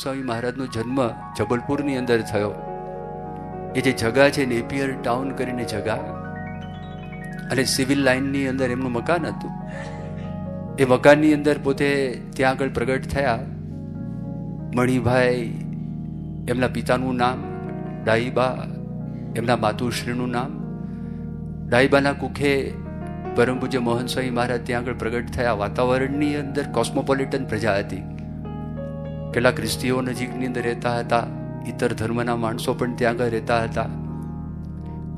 સ્વામી મહારાજનો જન્મ જબલપુરની અંદર થયો. એ જે જગા છે નેપિયર ટાઉન કરીને જગા, અને સિવિલ લાઇનની અંદર એમનું મકાન હતું. એ મકાનની અંદર પોતે ત્યાં આગળ પ્રગટ થયા. મણિભાઈ એમના પિતાનું નામ, ડાહીબા એમના માતુશ્રીનું નામ. ડાહીબાના કુખે પરમ પૂજ્ય મોહન સ્વામી મહારાજ ત્યાં આગળ પ્રગટ થયા. વાતાવરણની અંદર કોસ્મોપોલિટન પ્રજા હતી. કેટલા ખ્રિસ્તીઓ નજીકની અંદર રહેતા હતા, ઇતર ધર્મના માણસો પણ ત્યાં આગળ રહેતા હતા.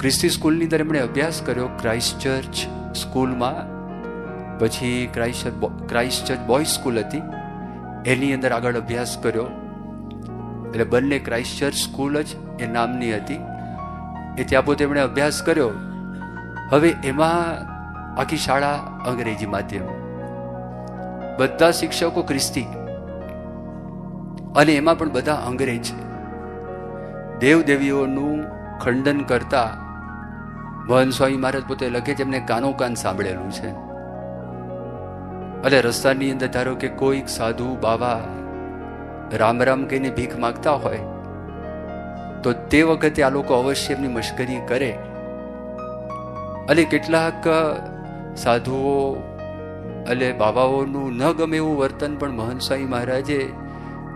ખ્રિસ્તી સ્કૂલની અંદર એમણે અભ્યાસ કર્યો, ક્રાઇસ્ટ ચર્ચ સ્કૂલમાં. પછી ક્રાઇસ્ટ ચર્ચ બોયઝ સ્કૂલ હતી, એની અંદર આગળ અભ્યાસ કર્યો. એટલે બંને ક્રાઇસ્ટ ચર્ચ સ્કૂલ જ એ નામની હતી. એ ત્યાં પોતે એમણે અભ્યાસ કર્યો. હવે એમાં આખી શાળા અંગ્રેજી માધ્યમ, બધા શિક્ષકો ખ્રિસ્તી, અને એમાં પણ બધા અંગ્રેજ. દેવદેવીઓનું ખંડન કરતા મોહન સ્વામી મહારાજ પોતે લખે છે, એમને કાનો કાન સાંભળેલું છે. અને રસ્તાની અંદર ધારો કે કોઈક સાધુ બાવા રામ રામ કહીને ભીખ માગતા હોય તો તે વખતે આ લોકો અવશ્ય એમની મશ્કરી કરે. અને કેટલાક સાધુઓ એટલે બાબાઓનું ન ગમે એવું વર્તન પણ મોહન સ્વામી મહારાજે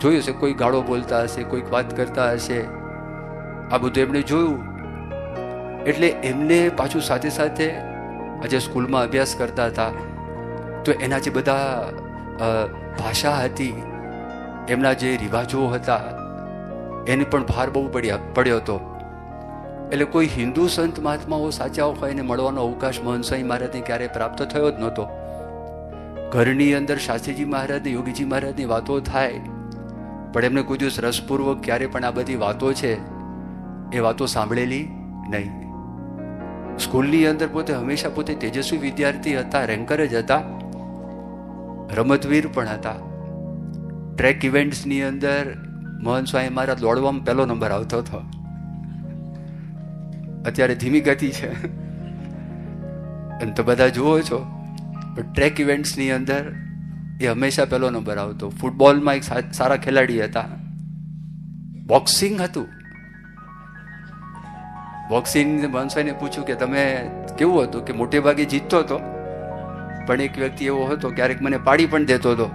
જોયું હશે. કોઈ ગાળો બોલતા હશે, કોઈક વાત કરતા હશે, આ બધું એમણે જોયું. એટલે એમને પાછું સાથે સાથે આજે સ્કૂલમાં અભ્યાસ કરતા હતા તો એના જે બધા ભાષા હતી, એમના જે રિવાજો હતા, એને પણ ભાર બહુ પડ્યો હતો. એટલે કોઈ હિન્દુ સંત મહાત્માઓ સાચા હોય એને મળવાનો અવકાશ મોહન સ્વામી મહારાજને ક્યારેય પ્રાપ્ત થયો જ નહોતો. ઘરની અંદર શાસ્ત્રીજી મહારાજ ને યોગીજી મહારાજની વાતો થાય, પણ એમને કોઈ દિવસ રસપૂર્વક ક્યારે પણ આ બધી વાતો છે એ વાતો સાંભળેલી નહીં. સ્કૂલની અંદર પોતે હંમેશા પોતે તેજસ્વી વિદ્યાર્થી હતા, રેન્કર જ હતા, રમતવીર પણ હતા. ટ્રેક ઇવેન્ટ્સની અંદર મોહન સ્વામી મહારાજ દોડવામાં પહેલો નંબર આવતો હતો. અત્યારે ધીમી ગતિ છે અને તો બધા જુઓ છો, પણ ટ્રેક ઇવેન્ટ્સની અંદર એ હંમેશા પહેલો નંબર આવતો. ફૂટબોલમાં એક સારા ખેલાડી હતા. બોક્સિંગ હતું. બોક્સિંગ મોહન સ્વામીને પૂછ્યું કે તમે કેવું હતું, કે મોટે ભાગે જીતતો હતો, પણ એક વ્યક્તિ એવો હતો ક્યારેક મને પાડી પણ દેતો હતો.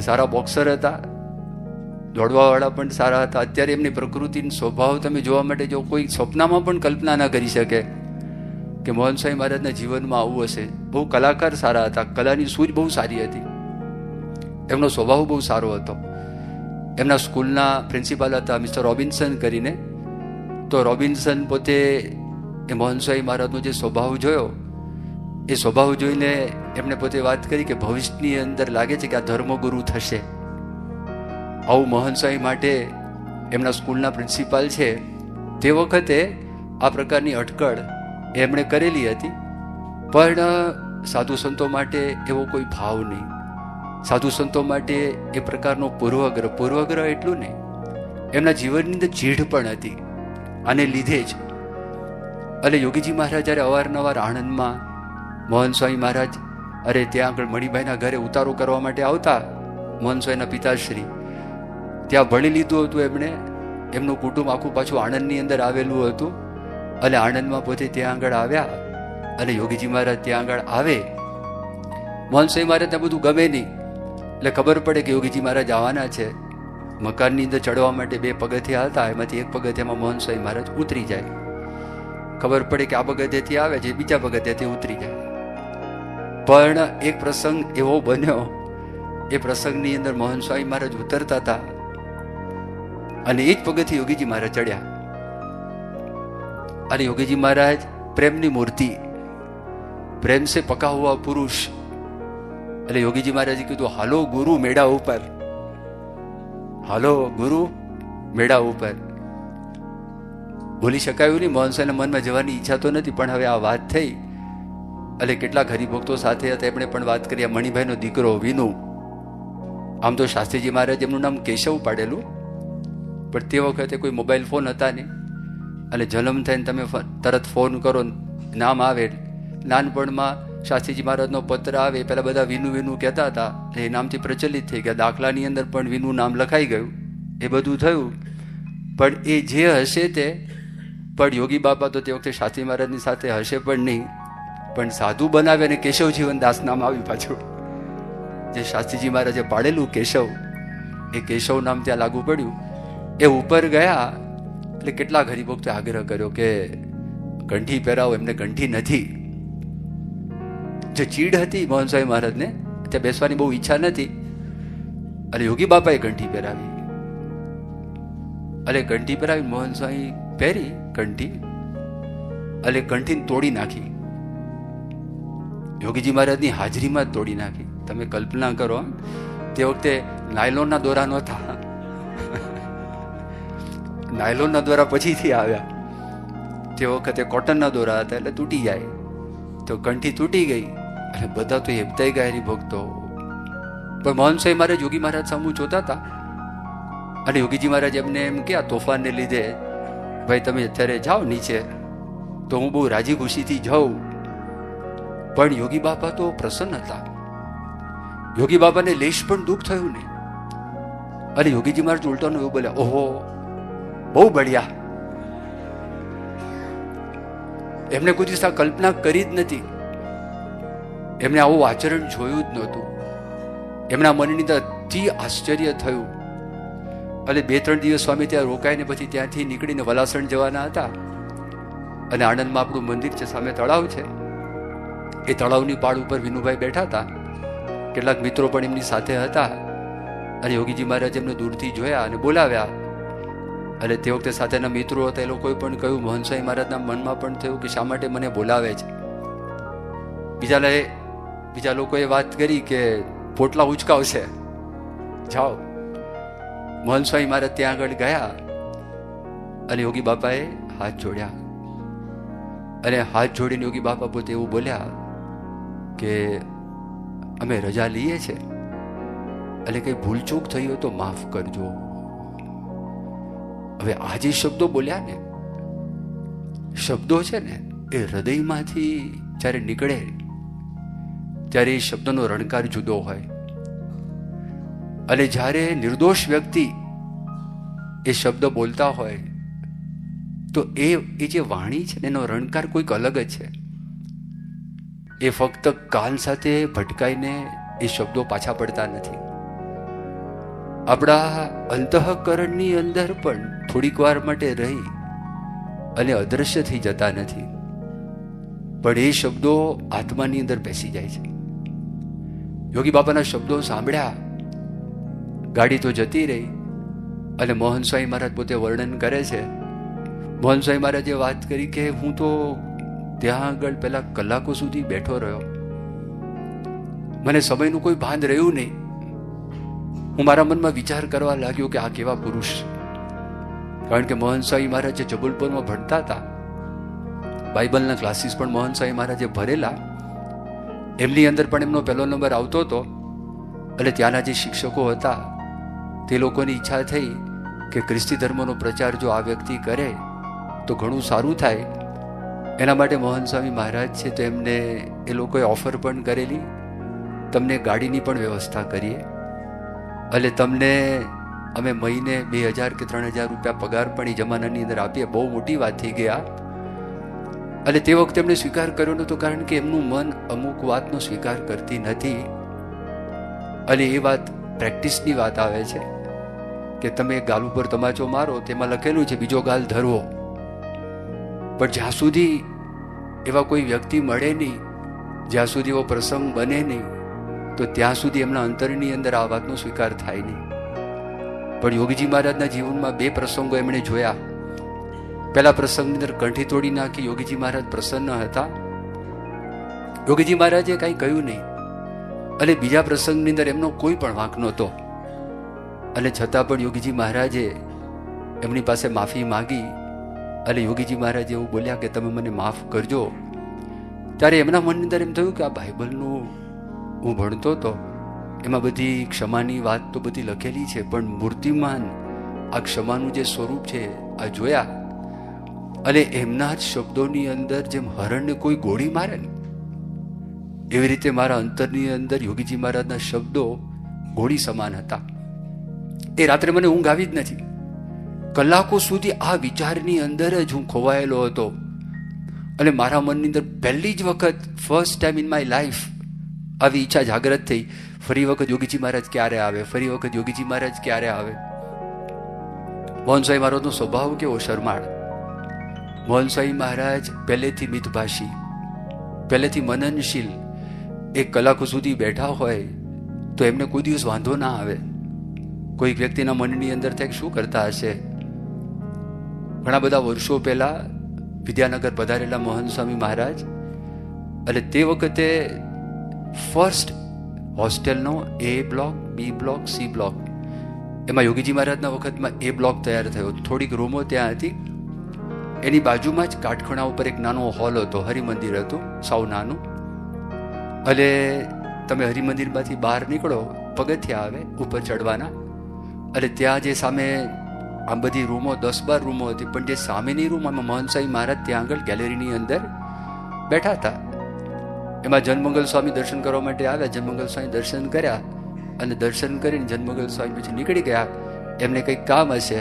સારા બોક્સર હતા, દોડવાવાળા પણ સારા હતા. અત્યારે એમની પ્રકૃતિનો સ્વભાવ તમે જોવા માટે જો કોઈ સ્વપ્નમાં પણ કલ્પના ના કરી શકે કે મોહન સ્વામી મહારાજના જીવનમાં આવું હશે. બહુ કલાકાર સારા હતા, કલાની સૂઝ બહુ સારી હતી, એમનો સ્વભાવ બહુ સારો હતો. એમના સ્કૂલના પ્રિન્સિપાલ હતા મિસ્ટર રોબિન્સન કરીને. તો રોબિન્સન પોતે એ મોહન સ્વામી મહારાજનો જે સ્વભાવ જોયો, એ સ્વભાવ જોઈને એમને પોતે વાત કરી કે ભવિષ્યની અંદર લાગે છે કે આ ધર્મગુરુ થશે. આવું મોહન સ્વામી માટે એમના સ્કૂલના પ્રિન્સિપાલ છે તે વખતે આ પ્રકારની અટકળ એમણે કરેલી હતી. પણ સાધુ સંતો માટે એવો કોઈ ભાવ નહીં. સાધુ સંતો માટે એ પ્રકારનો પૂર્વગ્રહ એટલું નહીં, એમના જીવનની અંદર ચીઢ પણ હતી. આને લીધે જ અને યોગીજી મહારાજ જ્યારે અવારનવાર આણંદમાં મોહન સ્વામી મહારાજ ત્યાં આગળ મણિભાઈના ઘરે ઉતારો કરવા માટે આવતા, મોહન સ્વામીના પિતાશ્રી ત્યાં ભણી લીધું હતું એમણે. એમનું કુટુંબ આખું પાછું આણંદની અંદર આવેલું હતું. અને આણંદમાં પોતે ત્યાં આગળ આવ્યા અને યોગીજી મહારાજ ત્યાં આગળ આવે. મોહન સ્વામી મહારાજને બધું ગમે નહીં, એટલે ખબર પડે કે યોગીજી મહારાજ આવવાના છે. મકાનની અંદર ચડવા માટે 2 પગથિયા હતા, એમાંથી એક પગથિયામાં મોહન સ્વામી મહારાજ ઉતરી જાય. ખબર પડે કે આ પગથિયાથી આવે છે, બીજા પગથિયાથી ઉતરી જાય. પણ એક પ્રસંગ એવો બન્યો, એ પ્રસંગની અંદર મોહન સ્વામી મહારાજ ઉતરતા હતા અને એ જ પગથી યોગીજી મહારાજ ચડ્યા. અને યોગીજી મહારાજ પ્રેમની મૂર્તિ, પ્રેમ સે પકા હુઆ પુરુષ. એટલે યોગીજી મહારાજે કીધું હાલો ગુરુ મેળા ઉપર, હાલો ગુરુ મેળા ઉપર. બોલી શકાયું નહીં, મોહન સ્વામીના મનમાં જવાની ઈચ્છા તો નથી, પણ હવે આ વાત થઈ એટલે કેટલાક હરિભક્તો સાથે હતા, એમણે પણ વાત કરી. આ મણિભાઈનો દીકરો વિનુ, આમ તો શાસ્ત્રીજી મહારાજ એમનું નામ કેશવ પાડેલું, પણ તે વખતે કોઈ મોબાઈલ ફોન હતા નહીં. અને જન્મ થઈને તમે તરત ફોન કરો, નામ આવે. નાનપણમાં શાસ્ત્રીજી મહારાજનો પત્ર આવે, પેલા બધા વિનુ વિનુ કહેતા હતા, એ નામથી પ્રચલિત થઈ ગયા. દાખલાની અંદર પણ વિનુ નામ લખાઈ ગયું, એ બધું થયું. પણ એ જે હશે તે, પણ યોગી બાપા તો તે વખતે શાસ્ત્રી મહારાજની સાથે હશે પણ નહીં, પણ સાધુ બનાવે અને કેશવ જીવનદાસ નામ આવ્યું પાછું. જે શાસ્ત્રીજી મહારાજે પાડેલું કેશવ, એ કેશવ નામ ત્યાં લાગુ પડ્યું. એ ઉપર ગયા એટલે કેટલાક હરિભક્તોએ આગ્રહ કર્યો કે કંઠી પહેરાવો, એમને કંઠી નથી. જે ચીડ હતી મોહન સ્વામી મહારાજને, ત્યાં બેસવાની બહુ ઈચ્છા નથી, અને યોગી બાપાએ કંઠી પહેરાવી. અને કંઠી પહેરાવી મોહન સ્વામી પહેરી કંઠી, અને કંઠીને તોડી નાખી. યોગીજી મહારાજની હાજરીમાં જ તોડી નાખી. તમે કલ્પના કરો, તે વખતે નાયલોનના દોરા નહોતા, નાયલોનના દોરા પછીથી આવ્યા. તે વખતે કોટનના દોરા હતા, એટલે તૂટી જાય. તો કંઠી તૂટી ગઈ અને બધા તો હેબતાઈ ગયા હરિભક્તો. પણ મોહન સ્વામી મહારાજ યોગી મહારાજ સામું જોતા હતા, અને યોગીજી મહારાજ એમને એમ કે આ તોફાનને લીધે ભાઈ તમે અત્યારે જાઓ નીચે, તો હું બહુ રાજી ખુશીથી જાઉં. પણ યોગી બાપા તો પ્રસન્ન હતા, યોગી બાપાને લેશ પણ દુઃખ થયું નહીં. અને યોગીજી મહારાજ ઉલટાનું એવું બોલ્યા, ઓહો બહુ બઢિયા. એમને કોઈ દિવસ આ કલ્પના કરી જ નથી, એમને આવું આચરણ જોયું જ નહોતું. એમના મનની અંદર અતિ આશ્ચર્ય થયું. અને 2-3 દિવસ સ્વામી ત્યાં રોકાઈને પછી ત્યાંથી નીકળીને વલાસણ જવાના હતા. અને આણંદમાં આપણું મંદિર છે, સામે તળાવ છે, એ તળાવની પાળ ઉપર વિનુભાઈ બેઠા હતા. કેટલાક મિત્રો પણ એમની સાથે હતા. અને યોગીજી મહારાજ એમને દૂરથી જોયા અને બોલાવ્યા. અને તે વખતે સાથેના મિત્રો હતા, એ લોકોએ પણ કહ્યું, મોહન સ્વામી મહારાજના મનમાં પણ થયું કે શા માટે મને બોલાવે છે. બીજા લોકોએ વાત કરી કે પોટલા ઉચકાવશે, જાઓ. મોહન સ્વામી મહારાજ ત્યાં આગળ ગયા અને યોગી બાપાએ હાથ જોડ્યા. અને હાથ જોડીને યોગી બાપા પોતે એવું બોલ્યા કે અમે રજા લઈએ છે, અને કઈ ભૂલચૂક થઈ હોય તો માફ કરજો. હવે આ જે શબ્દો બોલ્યા ને, શબ્દો છે ને, એ હૃદયમાંથી જ્યારે નીકળે ત્યારે એ શબ્દનો રણકાર જુદો હોય. અને જ્યારે નિર્દોષ વ્યક્તિ એ શબ્દ બોલતા હોય તો એ જે વાણી છે ને, એનો રણકાર કોઈક અલગ જ છે. એ ફક્ત કાન સાથે ભટકાઈને એ શબ્દો પાછા પડતા નથી. આપણા અંતઃકરણની અંદર પણ થોડીક વાર માટે રહી અને અદ્રશ્ય થઈ જતા નથી, પણ એ શબ્દો આત્માની અંદર બેસી જાય છે. યોગી બાપાના શબ્દો સાંભળ્યા, ગાડી તો જતી રહી. અને મોહન સ્વામી મહારાજ પોતે વર્ણન કરે છે. મોહન સ્વામી મહારાજે વાત કરી કે હું તો ત્યાં આગળ પેલા કલાકો સુધી બેઠો રહ્યો, મને સમયનું કોઈ ભાન રહ્યું નહીં. હું મારા મનમાં વિચાર કરવા લાગ્યો કે આ કેવા પુરુષ. કારણ કે મોહન સ્વામી મહારાજ જે જબલપુરમાં ભણતા હતા, બાઇબલના ક્લાસીસ પણ મોહન સ્વામી મહારાજે ભરેલા, એમની અંદર પણ એમનો પહેલો નંબર આવતો હતો. અને ત્યાંના જે શિક્ષકો હતા તે લોકોની ઈચ્છા થઈ કે ખ્રિસ્તી ધર્મનો પ્રચાર જો આ વ્યક્તિ કરે તો ઘણું સારું થાય. એના માટે મોહન સ્વામી મહારાજ છે તો એમને એ લોકોએ ઓફર પણ કરેલી, તમને ગાડીની પણ વ્યવસ્થા કરીએ, અને તમને અમે મહિને 2000 કે 3000 રૂપિયા પગાર પણ એ જમાનાની અંદર આપીએ. બહુ મોટી વાત થઈ ગયા. અને તે વખતે એમણે સ્વીકાર કર્યો નહોતો, કારણ કે એમનું મન અમુક વાતનો સ્વીકાર કરતી નથી. અને એ વાત પ્રેક્ટિસની વાત આવે છે કે તમે ગાલ ઉપર તમાચો મારો, તેમાં લખેલું છે બીજો ગાલ ધરવો. પણ જ્યાં સુધી એવા કોઈ વ્યક્તિ મળે નહીં, જ્યાં સુધી એવો પ્રસંગ બને નહીં, તો ત્યાં સુધી એમના અંતરની અંદર આ વાતનો સ્વીકાર થાય નહીં. પણ યોગીજી મહારાજના જીવનમાં 2 પ્રસંગો એમણે જોયા. પહેલા પ્રસંગની અંદર કંઠી તોડી નાખી, યોગીજી મહારાજ પ્રસન્ન હતા, યોગીજી મહારાજે કાંઈ કહ્યું નહીં. અને બીજા પ્રસંગની અંદર એમનો કોઈ પણ વાંક નહોતો, અને છતાં પણ યોગીજી મહારાજે એમની પાસે માફી માગી. અને યોગીજી મહારાજે એવું બોલ્યા કે તમે મને માફ કરજો. ત્યારે એમના મનની અંદર એમ થયું કે આ બાઇબલનું હું ભણતો હતો, એમાં બધી ક્ષમાની વાત તો બધી લખેલી છે, પણ મૂર્તિમાન આ ક્ષમાનું જે સ્વરૂપ છે આ જોયા. અને એમના જ શબ્દોની અંદર જેમ હરણને કોઈ ગોળી મારે ને એવી રીતે મારા અંતરની અંદર યોગીજી મહારાજના શબ્દો ગોળી સમાન હતા. એ રાત્રે મને ઊંઘ આવી જ નથી. કલાકો સુધી આ વિચારની અંદર જ હું ખોવાયેલો હતો. અને મારા મનની અંદર પહેલી જ વખત, first time in my life, આવી ઈચ્છા જાગ્રત થઈ, ફરી વખત યોગીજી મહારાજ ક્યારે આવે, ફરી વખત યોગીજી મહારાજ ક્યારે આવે. મોહન સ્વામી મહારાજનો સ્વભાવ કેવો શરમાળ. મોહન સ્વામી મહારાજ પહેલેથી મિતભાષી, પહેલેથી મનનશીલ. એક કલાકો સુધી બેઠા હોય તો એમને કોઈ દિવસ વાંધો ના આવે. કોઈક વ્યક્તિના મનની અંદર થાય શું કરતા હશે. ઘણા બધા વર્ષો પહેલા વિદ્યાનગર પધારેલા મોહન સ્વામી મહારાજ, અને તે વખતે ફર્સ્ટ હોસ્ટેલનો A block, B block, C block, એમાં યોગીજી મહારાજના વખતમાં A બ્લોક તૈયાર થયો. થોડીક રૂમો ત્યાં હતી. એની બાજુમાં જ કાટખણા ઉપર એક નાનો હોલ હતો, હરિમંદિર હતું, સાવ નાનું. અને તમે હરિમંદિરમાંથી બહાર નીકળો, પગથિયા આવે ઉપર ચડવાના, અને ત્યાં જે સામે આમ બધી રૂમો, 10-12 રૂમો હતી, પણ જે સામેની રૂમ, આમાં મોહન સ્વામી મહારાજ ત્યાં આગળ ગેલેરીની અંદર બેઠા હતા. એમાં જનમંગલ સ્વામી દર્શન કરવા માટે આવ્યા. જનમંગલ સ્વામી દર્શન કર્યા, અને દર્શન કરીને જનમંગલ સ્વામી પછી નીકળી ગયા. એમને કંઈક કામ હશે.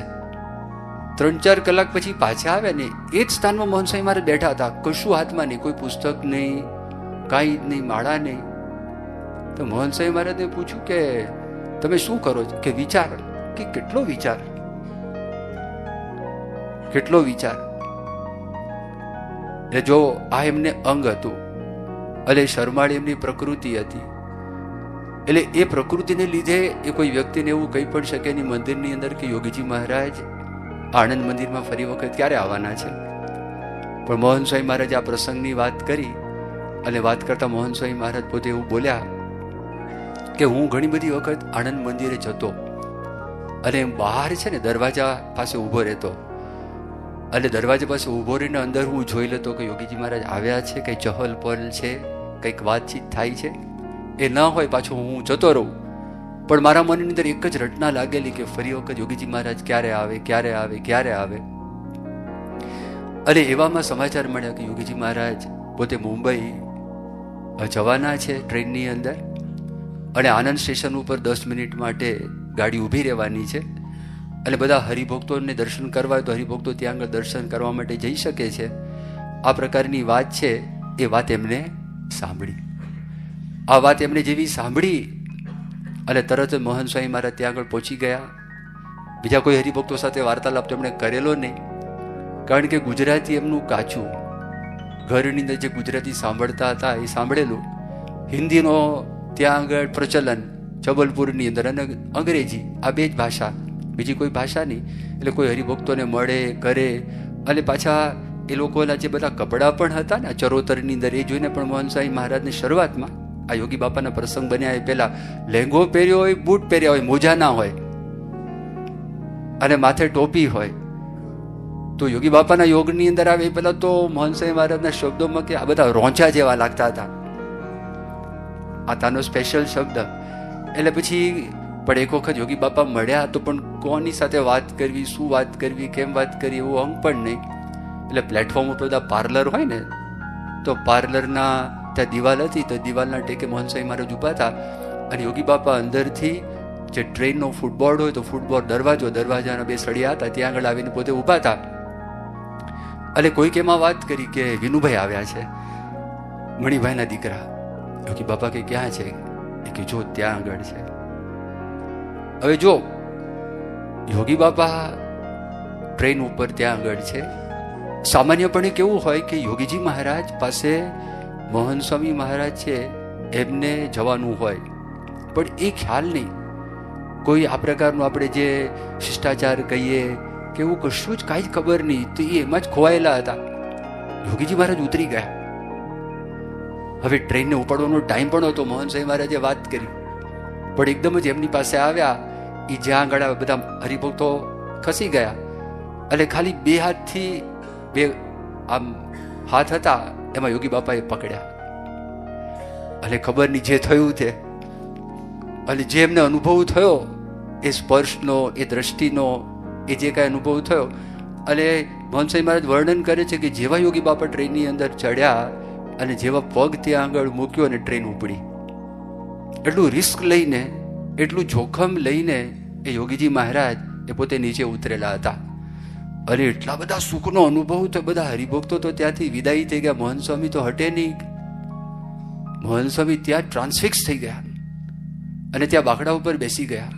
3-4 કલાક પછી પાછા આવ્યા ને એ જ સ્થાનમાં મોહન સ્વામી મહારાજ બેઠા હતા. કશું હાથમાં નહીં, કોઈ પુસ્તક નહીં, કાંઈ જ નહીં, માળા નહીં. તો મોહન સ્વામી મહારાજને પૂછ્યું કે તમે શું કરો છો? કે વિચાર. કે કેટલો વિચાર, કેટલો વિચાર. એટલે જો આ એમને અંગ હતું, એટલે શરમાળી એમની પ્રકૃતિ હતી. એટલે એ પ્રકૃતિને લીધે એ કોઈ વ્યક્તિને એવું કહી પણ શકે નહીં મંદિરની અંદર કે યોગીજી મહારાજ આણંદ મંદિરમાં ફરી વખત ક્યારે આવવાના છે. પણ મોહન સ્વામી મહારાજ આ પ્રસંગની વાત કરી, અને વાત કરતા મોહન સ્વામી મહારાજ પોતે એવું બોલ્યા કે હું ઘણી બધી વખત આણંદ મંદિરે જતો, અને બહાર છે ને દરવાજા પાસે ઊભો રહેતો, અને દરવાજા પાસે ઊભો રહીને અંદર હું જોઈ લેતો કે યોગીજી મહારાજ આવ્યા છે, કંઈ ચહલ પહલ છે, કંઈક વાતચીત થાય છે. એ ન હોય પાછો હું જતો રહું. પણ મારા મનની અંદર એક જ રટના લાગેલી કે ફરી વખત યોગીજી મહારાજ ક્યારે આવે, ક્યારે આવે, ક્યારે આવે. અને એવામાં સમાચાર મળ્યા કે યોગીજી મહારાજ પોતે મુંબઈ જવાના છે ટ્રેનની અંદર, અને આનંદ સ્ટેશન ઉપર 10 મિનિટ માટે ગાડી ઊભી રહેવાની છે. અને બધા હરિભક્તોને દર્શન કરવા હોય તો હરિભક્તો ત્યાં આગળ દર્શન કરવા માટે જઈ શકે છે. આ પ્રકારની વાત છે. એ વાત એમને સાંભળી. આ વાત એમને જેવી સાંભળી, અને તરત જ મોહન સ્વામી મહારાજ ત્યાં આગળ પહોંચી ગયા. બીજા કોઈ હરિભક્તો સાથે વાર્તાલાપ તો એમણે કરેલો નહીં, કારણ કે ગુજરાતી એમનું કાચું. ઘરની અંદર જે ગુજરાતી સાંભળતા હતા એ સાંભળેલું. હિન્દીનો ત્યાં આગળ પ્રચલન જબલપુરની અંદર, અને અંગ્રેજી, આ બે જ ભાષા, બીજી કોઈ ભાષા નહીં. એટલે કોઈ હરિભક્તોને મળે કરે. અને પાછા એ લોકોના જે બધા કપડાં પણ હતા ને ચરોતરની અંદર, એ જોઈને પણ મોહન સ્વામી મહારાજની શરૂઆતમાં આ યોગી બાપાના પ્રસંગ બન્યા એ પહેલા લહેંગો પહેર્યો હોય, બૂટ પહેર્યા હોય, મોજા ના હોય, અને માથે ટોપી હોય. તો યોગી બાપાના યોગની અંદર આવે એ પહેલા તો મોહન સ્વામી મહારાજના શબ્દોમાં કે આ બધા રોંચા જેવા લાગતા હતા. આ તાનો સ્પેશિયલ શબ્દ. એટલે પછી પણ એક વખત યોગી બાપા મળ્યા તો પણ કોની સાથે વાત કરવી, શું વાત કરવી, કેમ વાત કરવી, એવું અંગ પણ નહીં. એટલે પ્લેટફોર્મ ઉપર બધા પાર્લર હોય ને, તો પાર્લરના ત્યાં દિવાલ હતી, તો દિવાલના ટેકે મોહન સ્વામી મહારાજ ઊભા હતા, અને યોગી બાપા અંદરથી જે ટ્રેનનો ફૂટબોર્ડ હોય તો ફૂટબોર્ડ દરવાજાના 2 સળિયા હતા, ત્યાં આગળ આવીને પોતે ઊભા હતા. અને કોઈક એમાં વાત કરી કે વિનુભાઈ આવ્યા છે, મણિભાઈના દીકરા. યોગી બાપા કે ક્યાં છે? એ કે જો ત્યાં આગળ છે. હવે જો યોગી બાપા ટ્રેન ઉપર ત્યાં આગળ છે. સામાન્યપણે કેવું હોય કે યોગીજી મહારાજ પાસે મોહન સ્વામી મહારાજ છે એમને જવાનું હોય, પણ એ ખ્યાલ નહીં. કોઈ આ પ્રકારનું આપણે જે શિષ્ટાચાર કહીએ કે એવું કશું જ કાંઈ જ ખબર નહીં. તો એ એમાં જ ખોવાયેલા હતા. યોગીજી મહારાજ ઉતરી ગયા. હવે ટ્રેનને ઉપાડવાનો ટાઈમ પણ હતો. મોહન સ્વામી મહારાજે વાત કરી, પણ એકદમ જ એમની પાસે આવ્યા. એ જ્યાં આગળ બધા હરિભક્તો ખસી ગયા, એટલે ખાલી 2 હાથથી 2 આમ હાથ હતા, એમાં યોગી બાપાએ પકડ્યા. એટલે ખબર નહીં જે થયું તે, અને જે એમને અનુભવ થયો એ સ્પર્શનો, એ દ્રષ્ટિનો, એ જે કાંઈ અનુભવ થયો. અને મોહન સ્વામી મહારાજ વર્ણન કરે છે કે જેવા યોગી બાપા ટ્રેનની અંદર ચડ્યા અને જેવા પગ ત્યાં આગળ મૂક્યો અને ટ્રેન ઉપડી. એટલું રિસ્ક લઈને, એટલું જોખમ લઈને એ યોગીજી મહારાજ એ પોતે નીચે ઉતરેલા હતા. અને એટલા બધા સુખનો અનુભવ તો બધા હરિભક્તો તો ત્યાંથી વિદાય થઈ ગયા. મોહન સ્વામી તો હટે નહીં. મોહન સ્વામી ત્યાં ટ્રાન્સફિક્સ થઈ ગયા અને ત્યાં બાકડા ઉપર બેસી ગયા.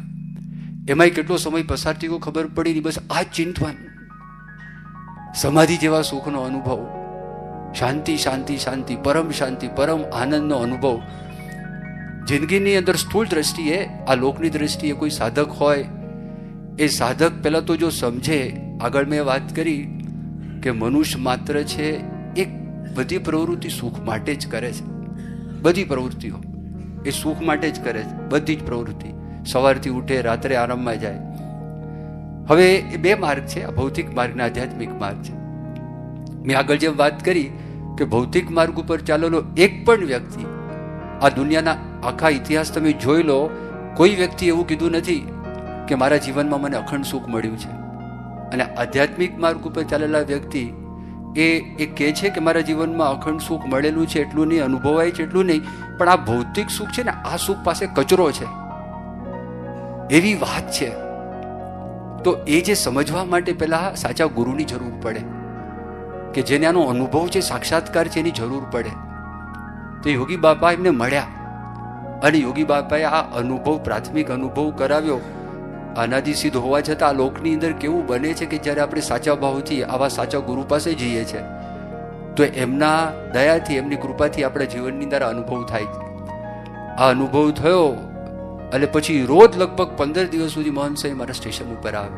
એમાંય કેટલો સમય પસાર થયો ખબર પડી નહીં. બસ આ ચિંતન, સમાધિ જેવા સુખનો અનુભવ, શાંતિ શાંતિ શાંતિ, પરમ શાંતિ, પરમ આનંદનો અનુભવ. જિંદગીની અંદર સ્થૂળ દ્રષ્ટિએ, આ લોકની દ્રષ્ટિએ કોઈ સાધક હોય, એ સાધક પહેલા તો જો સમજે, આગળ મેં વાત કરી કે મનુષ્ય માત્ર છે એક બધી પ્રવૃત્તિ સુખ માટે જ કરે છે. બધી પ્રવૃત્તિઓ એ સુખ માટે જ કરે છે. બધી જ પ્રવૃત્તિ, સવારથી ઉઠે રાત્રે આરામમાં જાય. હવે એ બે માર્ગ છે, ભૌતિક માર્ગ અને આધ્યાત્મિક માર્ગ છે. મેં આગળ જેમ વાત કરી કે ભૌતિક માર્ગ ઉપર ચાલેલો એક પણ વ્યક્તિ, આ દુનિયાના આખા ઇતિહાસ તમે જોઈ લો, કોઈ વ્યક્તિ એવું કીધું નથી કે મારા જીવનમાં મને અખંડ સુખ મળ્યું છે. અને આધ્યાત્મિક માર્ગ ઉપર ચાલેલા વ્યક્તિ એ કહે છે કે મારા જીવનમાં અખંડ સુખ મળેલું છે, એટલું નહીં, અનુભવાય છે એટલું નહીં, પણ આ ભૌતિક સુખ છે ને, આ સુખ પાસે કચરો છે, એવી વાત છે. તો એ જે સમજવા માટે પહેલા સાચા ગુરુની જરૂર પડે, કે જેને આનો અનુભવ છે, સાક્ષાત્કાર છે, એની જરૂર પડે. તો યોગી બાપા એમને મળ્યા અને યોગી બાપાએ આ અનુભવ, પ્રાથમિક અનુભવ કરાવ્યો. અનાદિ સિદ્ધ હોવા છતાં આ લોકની અંદર કેવું બને છે કે જ્યારે આપણે સાચા ભાવથી આવા સાચા ગુરુ પાસે જઈએ છીએ તો એમના દયાથી, એમની કૃપાથી આપણા જીવનની અંદર અનુભવ થાય. આ અનુભવ થયો અને પછી રોજ લગભગ 15 દિવસ સુધી મોહન સાહેબ મારા સ્ટેશન ઉપર આવે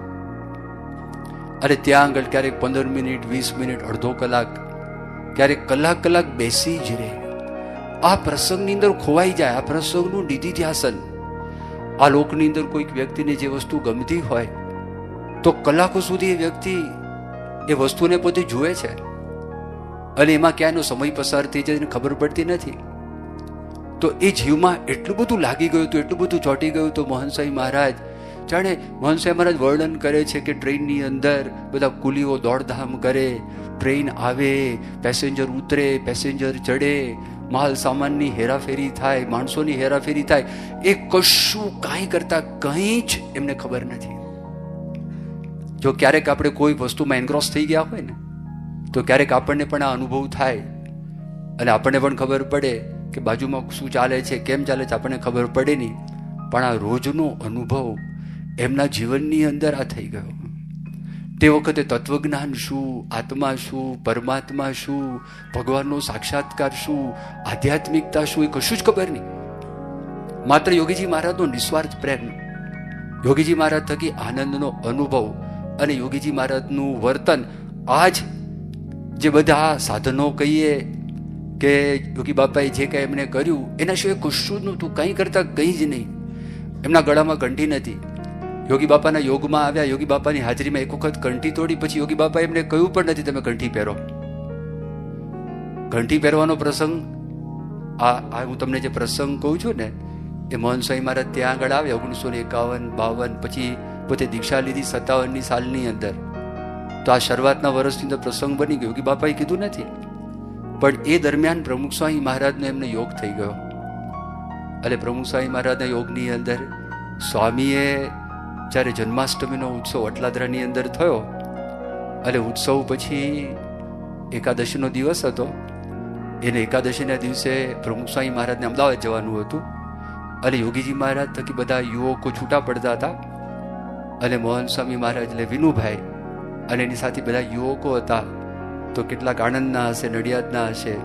અને ત્યાં આગળ ક્યારેક 15 મિનિટ, 20 મિનિટ, અડધો કલાક, ક્યારેક કલાક બેસી જ રહે. આ પ્રસંગની અંદર ખોવાઈ જાય. આ પ્રસંગનું નિધિધ્યાસન. આ લોકની અંદર કોઈક વ્યક્તિને જે વસ્તુ ગમતી હોય તો કલાકો સુધી એ વ્યક્તિ એ વસ્તુને પોતે જુએ છે અને એમાં ક્યાંનો સમય પસાર થઈ જાય ખબર પડતી નથી. તો એ જીવમાં એટલું બધું લાગી ગયું હતું, એટલું બધું ચોંટી ગયું હતું. મોહન સાહેબ મહારાજ જાણે, મોહન સાહેબ મહારાજ વર્ણન કરે છે કે ટ્રેનની અંદર બધા કુલીઓ દોડધામ કરે, ટ્રેન આવે, પેસેન્જર ઉતરે, પેસેન્જર ચડે, માલ સામાનની હેરાફેરી થાય, માણસોની હેરાફેરી થાય. એ કશું કાંઈ કરતા કંઈ જ એમને ખબર નથી. જો ક્યારેક આપણે કોઈ વસ્તુમાં એન્ગ્રોસ થઈ ગયા હોય ને તો ક્યારેક આપણને પણ આ અનુભવ થાય અને આપણને પણ ખબર પડે કે બાજુમાં શું ચાલે છે, કેમ ચાલે છે, આપણને ખબર પડે નહીં. પણ આ રોજનો અનુભવ એમના જીવનની અંદર આ થઈ ગયો. તે વખતે તત્વજ્ઞાન શું, આત્મા શું, પરમાત્મા શું, ભગવાનનો સાક્ષાત્કાર શું, આધ્યાત્મિકતા શું, એ કશું જ ખબર નહીં. માત્ર યોગીજી મહારાજનો નિસ્વાર્થ પ્રેમ, યોગીજી મહારાજ થકી આનંદનો અનુભવ અને યોગીજી મહારાજનું વર્તન. આજ જે બધા સાધનો કહીએ કે યોગી બાપાએ જે કંઈ એમને કર્યું એના સિવાય કશું જ નહોતું. કંઈ કરતા કંઈ જ નહીં. એમના ગળામાં કંઠી નથી. યોગી બાપાના યોગમાં આવ્યા, યોગી બાપાની હાજરીમાં એક વખત કંઠી તોડી, પછી યોગી બાપાએ એમને કહ્યું પણ નથી તમે કંઠી પહેરો. કંઠી પહેરવાનો પ્રસંગ, આ હું તમને જે પ્રસંગ કહું છું ને, એ મોહન સ્વામી મહારાજ ત્યાં આગળ આવ્યા 1951, 52, પછી પોતે દીક્ષા લીધી 57ની સાલની અંદર. તો આ શરૂઆતના વર્ષની અંદર પ્રસંગ બની ગયો. યોગી બાપાએ કીધું નથી, પણ એ દરમિયાન પ્રમુખ સ્વામી મહારાજનો એમને યોગ થઈ ગયો. અને પ્રમુખ સ્વામી મહારાજના યોગની અંદર સ્વામીએ જ્યારે જન્માષ્ટમીનો ઉત્સવ અટલાદરાની અંદર થયો અને ઉત્સવ પછી એકાદશીનો દિવસ હતો, એને એકાદશીના દિવસે પ્રમુખ સ્વામી મહારાજને અમદાવાદ જવાનું હતું અને યોગીજી મહારાજ થકી બધા યુવકો છૂટા પડતા હતા અને મોહન સ્વામી મહારાજ એટલે વિનુભાઈ અને એની સાથે બધા યુવકો હતા. તો કેટલાક આણંદના હશે, નડિયાદના હશે.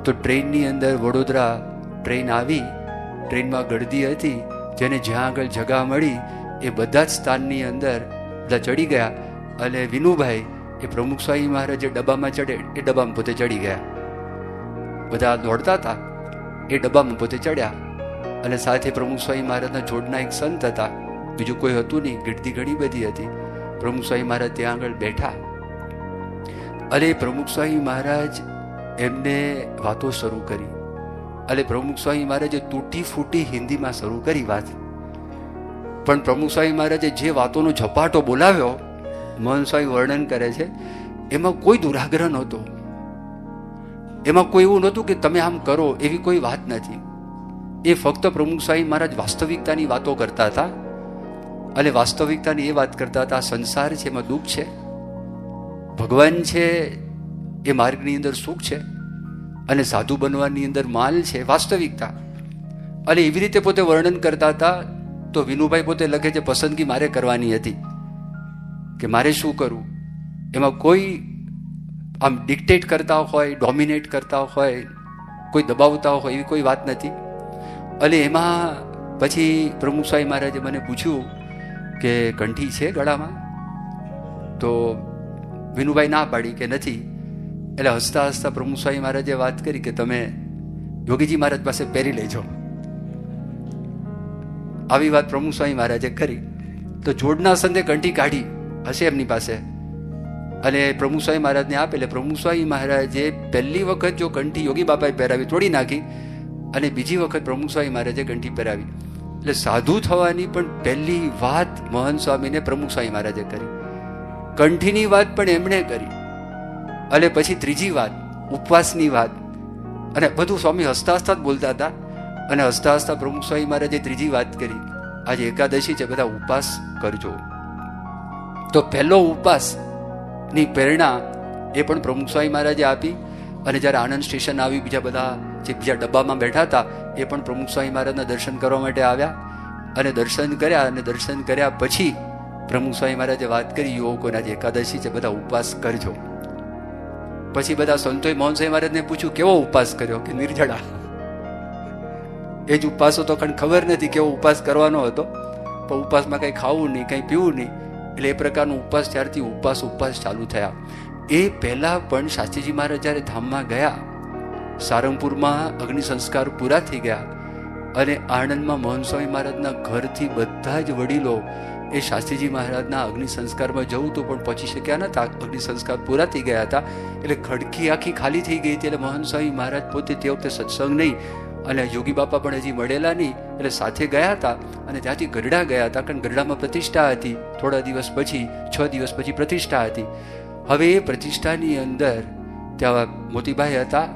તો ટ્રેનની અંદર વડોદરા ટ્રેન આવી, ટ્રેનમાં ગળદી હતી, જેને જ્યાં આગળ જગા મળી એ બધા જ સ્થાનની અંદર બધા ચડી ગયા અને વિનુભાઈ એ પ્રમુખ સ્વામી મહારાજ જે ડબ્બામાં ચડે એ ડબ્બામાં પોતે ચડી ગયા. બધા દોડતા હતા, એ ડબ્બામાં પોતે ચડ્યા અને સાથે પ્રમુખ સ્વામી મહારાજના જોડના એક સંત હતા, બીજું કોઈ હતું નહીં, ગીર્દી ઘણી બધી હતી. પ્રમુખ સ્વામી મહારાજ ત્યાં આગળ બેઠા અને પ્રમુખ સ્વામી મહારાજ એમને વાતો શરૂ કરી અને પ્રમુખ સ્વામી મહારાજે તૂટી ફૂટી હિન્દીમાં શરૂ કરી વાત. પણ પ્રમુખ સ્વામી મહારાજે જે વાતોનો ઝપાટો બોલાવ્યો, મોહન સ્વામી વર્ણન કરે છે, એમાં કોઈ દુરાગ્રહ નહોતો. એમાં કોઈ એવું નહોતું કે તમે આમ કરો, એવી કોઈ વાત નથી. એ ફક્ત પ્રમુખ સ્વામી મહારાજ વાસ્તવિકતાની વાતો કરતા હતા. અને વાસ્તવિકતાની એ વાત કરતા હતા, સંસાર છે એમાં દુઃખ છે, ભગવાન છે એ માર્ગની અંદર સુખ છે, અને સાધુ બનવાની અંદર માલ છે, વાસ્તવિકતા. અને એવી રીતે પોતે વર્ણન કરતા હતા. તો વિનુભાઈ પોતે લખે છે, પસંદગી મારે કરવાની હતી કે મારે શું કરવું. એમાં કોઈ આમ ડિક્ટેટ કરતા હોય, ડોમિનેટ કરતા હોય, કોઈ દબાવતા હોય, એવી કોઈ વાત નથી. અને એમાં પછી પ્રમુખ સ્વામી મહારાજે મને પૂછ્યું કે કંઠી છે ગળામાં? તો વિનુભાઈ ના પાડી કે નથી. એટલે હસતા હસતા પ્રમુખ સ્વામી મહારાજે વાત કરી કે તમે યોગીજી મહારાજ પાસે પહેરી લેજો. આવી વાત પ્રમુખ સ્વામી મહારાજે કરી. તો જોડના સંતે કંઠી કાઢી હશે એમની પાસે, અને પ્રમુખ સ્વામી મહારાજને આપે. એટલે પ્રમુખ સ્વામી મહારાજે પહેલી વખત જો કંઠી યોગી બાપાએ પહેરાવી, તોડી નાખી, અને બીજી વખત પ્રમુખ સ્વામી મહારાજે કંઠી પહેરાવી. એટલે સાધુ થવાની પણ પહેલી વાત મહંત સ્વામીને પ્રમુખ સ્વામી મહારાજે કરી. કંઠીની વાત પણ એમણે કરી. અને પછી ત્રીજી વાત ઉપવાસની વાત. અને બધું સ્વામી હસતા હસતા જ બોલતા હતા. અને હસતા હસતા પ્રમુખ સ્વામી મહારાજે ત્રીજી વાત કરી, આજે એકાદશી છે, બધા ઉપવાસ કરજો. તો પહેલો ઉપવાસની પ્રેરણા એ પણ પ્રમુખ સ્વામી મહારાજે આપી. અને જ્યારે આણંદ સ્ટેશન આવી, બીજા બધા જે બીજા ડબ્બામાં બેઠા હતા એ પણ પ્રમુખ સ્વામી મહારાજના દર્શન કરવા માટે આવ્યા. અને દર્શન કર્યા. અને દર્શન કર્યા પછી પ્રમુખ સ્વામી મહારાજે વાત કરી, યુવકોને આજે એકાદશી છે, બધા ઉપવાસ કરજો. પછી બધા સંતોએ મોહન સ્વામી મહારાજને પૂછ્યું, કેવો ઉપવાસ કર્યો? કે નિર્જળા. એ જ ઉપવાસ હતો, કારણ ખબર નથી કેવો ઉપવાસ કરવાનો હતો. પણ ઉપવાસમાં કંઈ ખાવું નહીં, કંઈ પીવું નહીં. એટલે એ પ્રકારનો ઉપવાસ, ત્યારથી ઉપવાસ ચાલુ થયા. એ પહેલા પણ શાસ્ત્રીજી મહારાજ જ્યારે ધામમાં ગયા, સારંગપુરમાં અગ્નિ સંસ્કાર પૂરા થઈ ગયા, અને આણંદમાં મોહન સ્વામી મહારાજના ઘરથી બધા જ વડીલો એ શાસ્ત્રીજી મહારાજના અગ્નિ સંસ્કારમાં જવું હતું, પણ પહોંચી શક્યા નતા. અગ્નિ સંસ્કાર પૂરા થઈ ગયા હતા. એટલે ખડકી આખી ખાલી થઈ ગઈ હતી. એટલે મોહન સ્વામી મહારાજ પોતે તે વખતે સત્સંગ નહીં, અને યોગી બાપા પણ હજી મળેલા નહીં. એટલે સાથે ગયા હતા. અને ત્યાંથી ગરડા ગયા હતા, કારણ ગરડામાં પ્રતિષ્ઠા હતી. થોડા દિવસ પછી, 6 દિવસ પછી પ્રતિષ્ઠા હતી. હવે એ પ્રતિષ્ઠાની અંદર ત્યાં મોતીભાઈ હતા,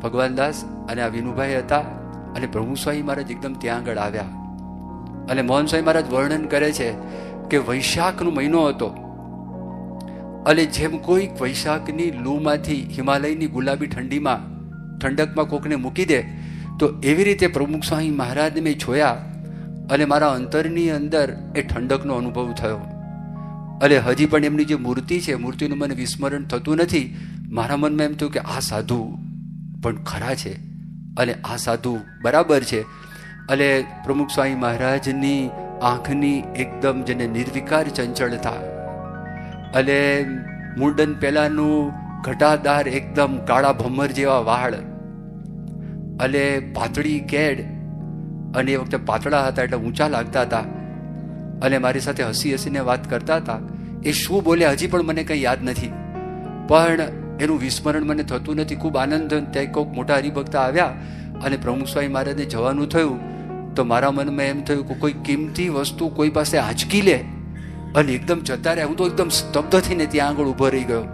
ભગવાનદાસ અને આ વિનુભાઈ હતા. અને પ્રમુખ સ્વામી મહારાજ એકદમ ત્યાં આગળ આવ્યા. અને મોહન સ્વામી મહારાજ વર્ણન કરે છે કે વૈશાખનો મહિનો હતો. અને જેમ કોઈ વૈશાખની લૂમાંથી, હિમાલયની ગુલાબી ઠંડીમાં, ઠંડકમાં કોકને મૂકી દે, તો એવી રીતે પ્રમુખ સ્વામી મહારાજને મેં જોયા. અને મારા અંતરની અંદર એ ઠંડકનો અનુભવ થયો. અને હજી પણ એમની જે મૂર્તિ છે, મૂર્તિનું મને વિસ્મરણ થતું નથી. મારા મનમાં એમ થયું કે આ સાધુ પણ ખરા છે, અને આ સાધુ બરાબર છે. અને પ્રમુખ સ્વામી મહારાજની આંખની એકદમ જેને નિર્વિકાર ચંચળતા, અને મુંડન પહેલાનું ઘટાદાર એકદમ કાળા ભમર જેવા વાળ, અને પાતળી કેડ, અને એ વખતે પાતળા હતા એટલે ઊંચા લાગતા હતા. અને મારી સાથે હસી હસીને વાત કરતા હતા. એ શું બોલ્યા હજી પણ મને કંઈ યાદ નથી, પણ એનું વિસ્મરણ મને થતું નથી. ખૂબ આનંદ. ત્યાં કોઈક મોટા હરિભક્ત આવ્યા અને પ્રમુખ સ્વામી મહારાજને જવાનું થયું, તો મારા મનમાં એમ થયું કે કોઈ કિંમતી વસ્તુ કોઈ પાસે આંચકી લે અને એકદમ જતા રહ્યા. હું તો એકદમ સ્તબ્ધ થઈને ત્યાં આગળ ઊભો રહી ગયો.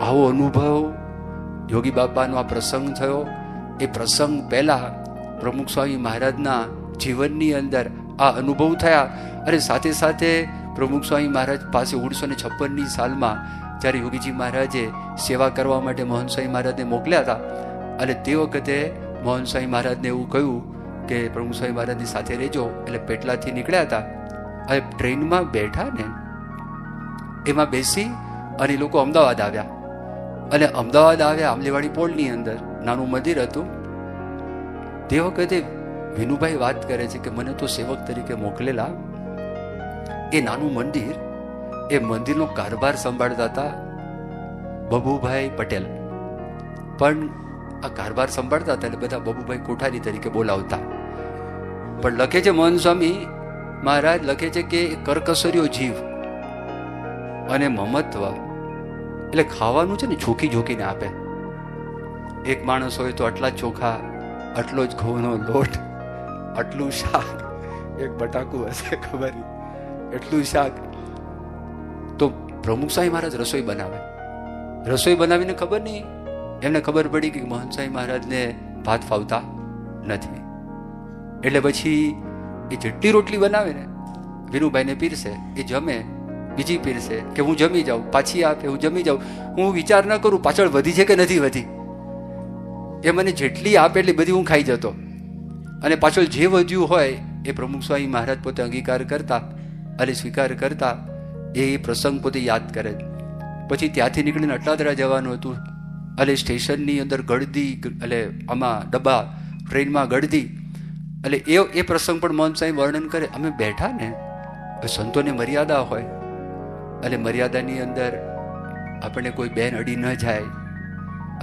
આવો અનુભવ યોગી બાપાનો આ પ્રસંગ થયો. એ પ્રસંગ પહેલા પ્રમુખ સ્વામી મહારાજના જીવનની અંદર આ અનુભવ થયા. અને સાથે સાથે પ્રમુખ સ્વામી મહારાજ પાસે 1956ની સાલમાં જ્યારે યોગીજી મહારાજે સેવા કરવા માટે મોહન સ્વામી મહારાજને મોકલ્યા હતા, અને તે વખતે મોહન સ્વામી મહારાજને એવું કહ્યું કે પ્રમુખ સ્વામી મહારાજની સાથે રહેજો. એટલે પેટલાથી નીકળ્યા હતા. હવે ટ્રેનમાં બેઠા ને, એમાં બેસી અને એ લોકો અમદાવાદ આવ્યા. અને અમદાવાદ આવ્યા, આમલેવાડી પોળની અંદર નાનું મંદિર હતું. તે વખતે વિનુભાઈ વાત કરે છે કે મને તો સેવક તરીકે મોકલેલા. એ નાનું મંદિર, એ મંદિરનો કારભાર સંભાળતા હતા બબુભાઈ પટેલ. પણ આ કારભાર સંભાળતા હતા એટલે બધા બબુભાઈ કોઠારી તરીકે બોલાવતા. પણ લખે છે મોહન સ્વામી મહારાજ લખે છે કે કરકસર્યો જીવ અને મમત્વ, એટલે ખાવાનું છે ને ઝોકી ઝોકીને આપે. એક માણસ હોય તો આટલા ચોખા, આટલો જ ઘઉંનો લોટ, આટલું શાક, એક બટાકું હશે ખબર નહીં, એટલું શાક. તો પ્રમુખ સ્વામી મહારાજ રસોઈ બનાવે. રસોઈ બનાવીને ખબર નહીં એમને ખબર પડી કે મહંત સ્વામી મહારાજને ભાત ફાવતા નથી. એટલે પછી એ જેટલી રોટલી બનાવે ને વિનુભાઈને પીરસે, એ જમે, બીજી પીરસે કે હું જમી જાઉં, પાછી આપે, હું જમી જાઉં. હું વિચાર ન કરું પાછળ વધી છે કે નથી વધી. એ મને જેટલી આપે એટલી બધી હું ખાઈ જતો, અને પાછળ જે વધ્યું હોય એ પ્રમુખ સ્વામી મહારાજ પોતે અંગીકાર કરતા અને સ્વીકાર કરતા. એ પ્રસંગ પોતે યાદ કરે. પછી ત્યાંથી નીકળીને અટલાદરા જવાનું હતું, એટલે સ્ટેશનની અંદર ગળદી, એટલે આમાં ડબ્બા ટ્રેનમાં ગળદી, એટલે એ પ્રસંગ પણ મહંત સ્વામી વર્ણન કરે. અમે બેઠા ને, સંતોને મર્યાદા હોય, એટલે મર્યાદાની અંદર આપણને કોઈ બેન અડી ન જાય,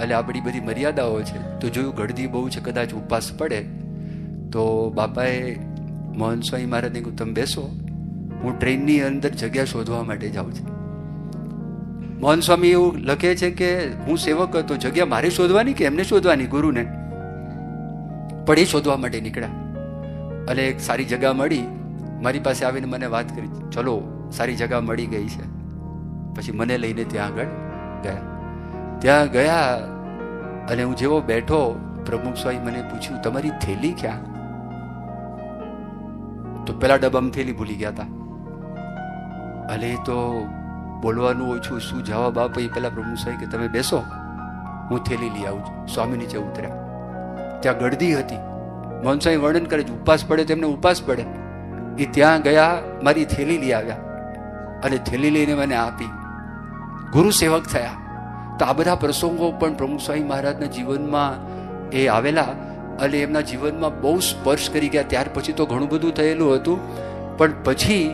એટલે આપણી બધી મર્યાદાઓ છે. તો જોયું ગળદી બહુ છે, કદાચ ઉપવાસ પડે, તો બાપાએ મહંત સ્વામી મહારાજને કહ્યું તમે બેસો, હું ટ્રેનની અંદર જગ્યા શોધવા માટે જાઉં છું. મહંત સ્વામી એવું લખે છે કે હું સેવક હતો, જગ્યા મારે શોધવાની કે એમને શોધવાની, ગુરુને? પણ એ શોધવા માટે નીકળ્યા. અને એક સારી જગ્યા મળી, મારી પાસે આવીને મને વાત કરી, ચલો સારી જગ્યા મળી ગઈ છે. પછી મને લઈને ત્યાં આગળ ગયા. ત્યાં ગયા અને હું જેવો બેઠો, પ્રમુખ સ્વામી મને પૂછ્યું તમારી થેલી ક્યાં? તો પેલા ડબ્બામાં થેલી ભૂલી ગયા હતા. અલે તો બોલવાનું ઓછું, શું જવાબ આપે એ પેલા પ્રમુખ સ્વામી કે તમે બેસો, હું થેલી લઈ આવું છું. સ્વામી નીચે ઉતર્યા. ત્યાં ગળદી હતી. મહંત સ્વામી વર્ણન કરે છે, ઉપવાસ પડે તેમને ઉપવાસ પડે. એ ત્યાં ગયા, મારી થેલી લઈ આવ્યા અને થેલી લઈને મને આપી. ગુરુ સેવક થયા. તો આ બધા પ્રસંગો પણ પ્રમુખ સ્વામી મહારાજના જીવનમાં એ આવેલા અને એમના જીવનમાં બહુ સ્પર્શ કરી ગયા. ત્યાર પછી તો ઘણું બધું થયેલું હતું, પણ પછી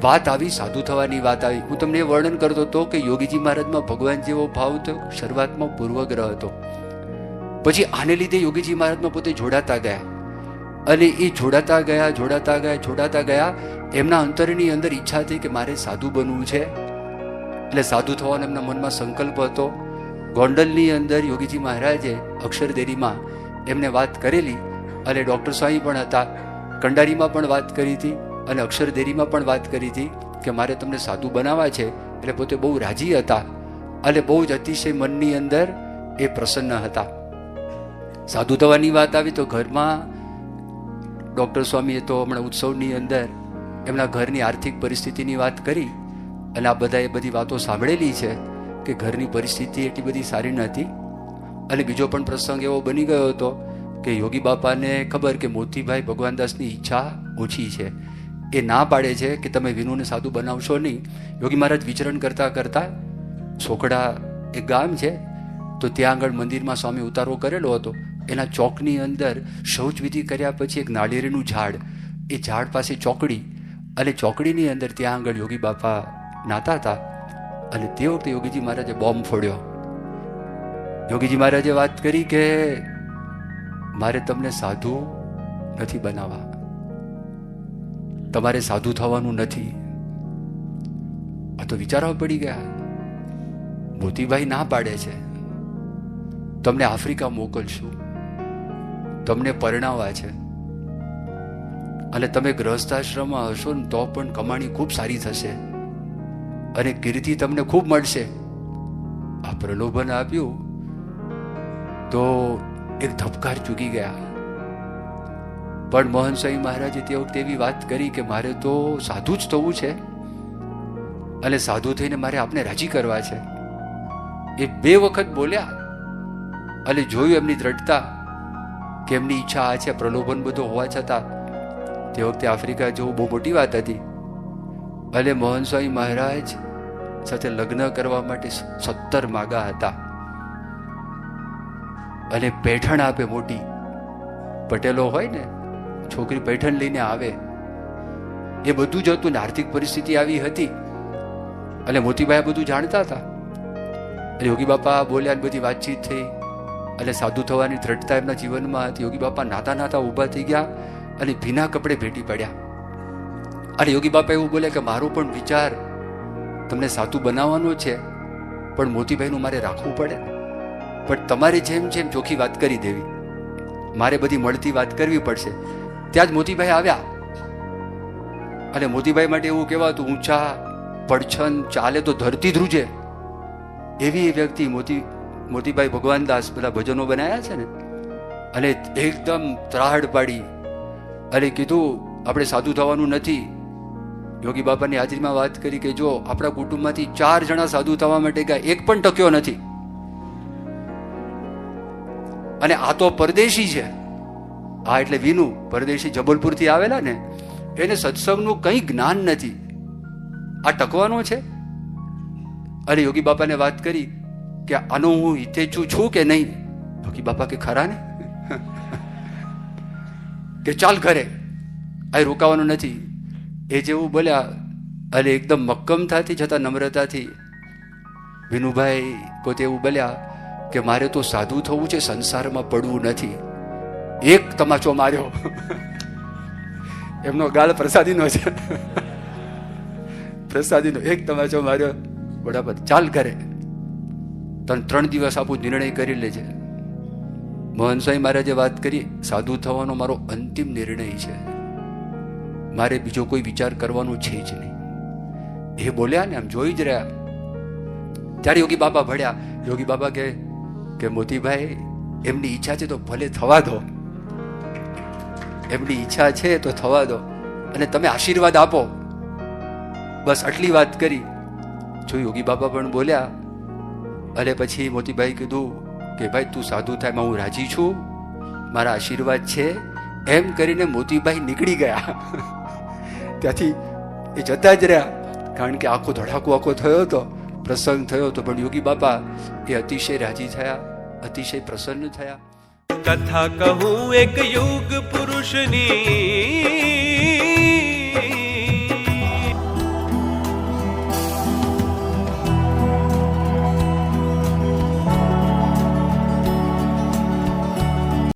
વાત આવી સાધુ થવાની વાત આવી. હું તમને એ વર્ણન કરતો હતો કે યોગીજી મહારાજમાં ભગવાન જેવો ભાવ હતો, શરૂઆતમાં પૂર્વગ્રહ હતો. પછી આને લીધે યોગીજી મહારાજમાં પોતે જોડાતા ગયા, અને એ જોડાતા ગયા. એમના અંતરની અંદર ઈચ્છા થઈ કે મારે સાધુ બનવું છે, એટલે સાધુ થવાનો એમના મનમાં સંકલ્પ હતો. ગોંડલની અંદર યોગીજી મહારાજે અક્ષરદેરીમાં એમને વાત કરેલી, અને ડૉક્ટર સ્વામી પણ હતા, કંડારીમાં પણ વાત કરી હતી અને અક્ષરદેરીમાં પણ વાત કરી હતી કે મારે તમને સાધુ બનાવવા છે. એટલે પોતે બહુ રાજી હતા અને બહુ જ અતિશય મનની અંદર એ પ્રસન્ન હતા. સાધુ થવાની વાત આવી તો ઘરમાં ડૉક્ટર સ્વામીએ તો હમણાં ઉત્સવની અંદર એમના ઘરની આર્થિક પરિસ્થિતિની વાત કરી, અને આ બધાએ બધી વાતો સાંભળેલી છે કે ઘરની પરિસ્થિતિ એટલી બધી સારી નહોતી. અને બીજો પણ પ્રસંગ એવો બની ગયો હતો કે યોગી બાપાને ખબર કે મોતીભાઈ ભગવાનદાસની ઈચ્છા ઓછી છે, એ ના પાડે છે કે તમે વિનુને સાધુ બનાવશો નહીં. યોગી મહારાજ વિચરણ કરતા કરતા સોકડા એક ગામ છે, તો ત્યાં આગળ મંદિરમાં સ્વામી ઉતારો કરેલો હતો. એના ચોકની અંદર શૌચવિધિ કર્યા પછી એક નાળિયેરીનું ઝાડ, એ ઝાડ પાસે ચોકડી, અને ચોકડીની અંદર ત્યાં આગળ યોગી બાપા નાતા હતા. અને તે વખતે યોગીજી મહારાજે બોમ્બ ફોડ્યો. યોગીજી મહારાજે વાત કરી કે મારે તમને સાધુ નથી બનાવવા, તમારે સાધુ થવાનું નથી. આ તો વિચારવા પડી ગયા. મોતીભાઈ ના પાડે છે, તમને આફ્રિકા મોકલશું, તમને પરણાવવા છે, અને તમે ગૃહસ્થાશ્રમમાં હશો ને તો પણ કમાણી ખૂબ સારી થશે અને કીર્તિ તમને ખૂબ મળશે. આ પ્રલોભન આપ્યું તો એક ધબકાર ચૂકી ગયા. પણ મહંત સ્વામી મહારાજે તે વખતે એવી વાત કરી કે મારે તો સાધુ જ થવું છે, અને સાધુ થઈને મારે આપને રાજી કરવા છે. એ 2 વખત બોલ્યા અને જોયું એમની દ્રઢતા કે એમની ઈચ્છા આ છે. પ્રલોભન બધો હોવા છતાં તે વખતે આફ્રિકા જવું બહુ મોટી વાત હતી. અને મહંત સ્વામી મહારાજ સાથે લગ્ન કરવા માટે 17 માગા હતા, અને પૈઠણ આપે મોટી. પટેલો હોય ને, છોકરી પૈઠણ લઈને આવે, એ બધું જ હતું ને. આર્થિક પરિસ્થિતિ આવી હતી, અને મોતીભાઈ બધું જાણતા હતા. અને યોગી બાપા બોલ્યા, બધી વાતચીત થઈ, અને સાધુ થવાની દ્રઢતા એમના જીવનમાં હતી. યોગી બાપા નાતા ઊભા થઈ ગયા અને ભીના કપડે ભેટી પડ્યા. અને યોગી બાપા એવું બોલ્યા કે મારો પણ વિચાર તમને સાધુ બનાવવાનો છે, પણ મોતીભાઈનું મારે રાખવું પડે, પણ તમારે જેમ જેમ ચોખ્ખી વાત કરી દેવી, મારે બધી મળતી વાત કરવી પડશે. ત્યાં જ મોતીભાઈ આવ્યા, અને મોતીભાઈ માટે એવું કહેવાતું, ઊંચા પડછન ચાલે તો ધરતી ધ્રુજે, એવી વ્યક્તિ મોતીભાઈ ભગવાનદાસ બધા ભજનો બનાવ્યા છે ને, અને એકદમ ત્રાહડ પાડી અને કીધું આપણે સાધુ થવાનું નથી. યોગી બાપાની હાજરીમાં વાત કરી કે જો આપણા કુટુંબમાંથી 4 જણા સાધુ થવા માટે ગયા, એક પણ ટક્યો નથી. અને આ તો પરદેશી છે. આ એટલે વિનુ પરદેશી જબલપુરથી આવેલા ને, એને સત્સંગનું કંઈ જ્ઞાન નથી. આ ટકવાનો છે? અને યોગી બાપાને વાત કરી કે આનો હું હિતેચ્છુ છું કે નહીં? યોગી બાપા કે ખરા ને, કે ચાલ ઘરે, આ રોકાવાનું નથી. એ જેવું બોલ્યા અને એકદમ મક્કમતાથી છતાં નમ્રતાથી વિનુભાઈ પોતે એવું બોલ્યા કે મારે તો સાધુ થવું છે, સંસારમાં પડવું નથી. એક તમાચો માર્યો. એમનો ગાળ પ્રસાદીનો છે, પ્રસાદીનો એક તમાચો માર્યો. બરાબર, ચાલ ઘરે, તને 3 દિવસ આપું, નિર્ણય કરી લેજે. મોહન સ્વામી મહારાજે વાત કરી, સાધુ થવાનો મારો અંતિમ નિર્ણય છે, મારે બીજો કોઈ વિચાર કરવાનો છે જ નહીં. એ બોલ્યા ને, આમ જોઈ જ રહ્યા. ત્યારે યોગી બાપા ભળ્યા. યોગી બાપા કે મોતીભાઈ, એમની ઈચ્છા છે તો ભલે થવા દો, એમની ઈચ્છા છે તો થવા દો, અને તમે આશીર્વાદ આપો. બસ આટલી વાત કરી. જો યોગી બાપા પણ બોલ્યા. અને પછી મોતીભાઈ કીધું કે ભાઈ તું સાધુ થાય એમાં હું રાજી છું, મારા આશીર્વાદ છે. એમ કરીને મોતીભાઈ નીકળી ગયા. ત્યાંથી એ જતા જ રહ્યા, કારણ કે આખો ધડાકો આખો થયો હતો, પ્રસંગ થયો હતો. પણ યોગી બાપા એ અતિશય રાજી થયા, અતિશય પ્રસન્ન થયા. કથા કહું એક યુગ પુરુષની,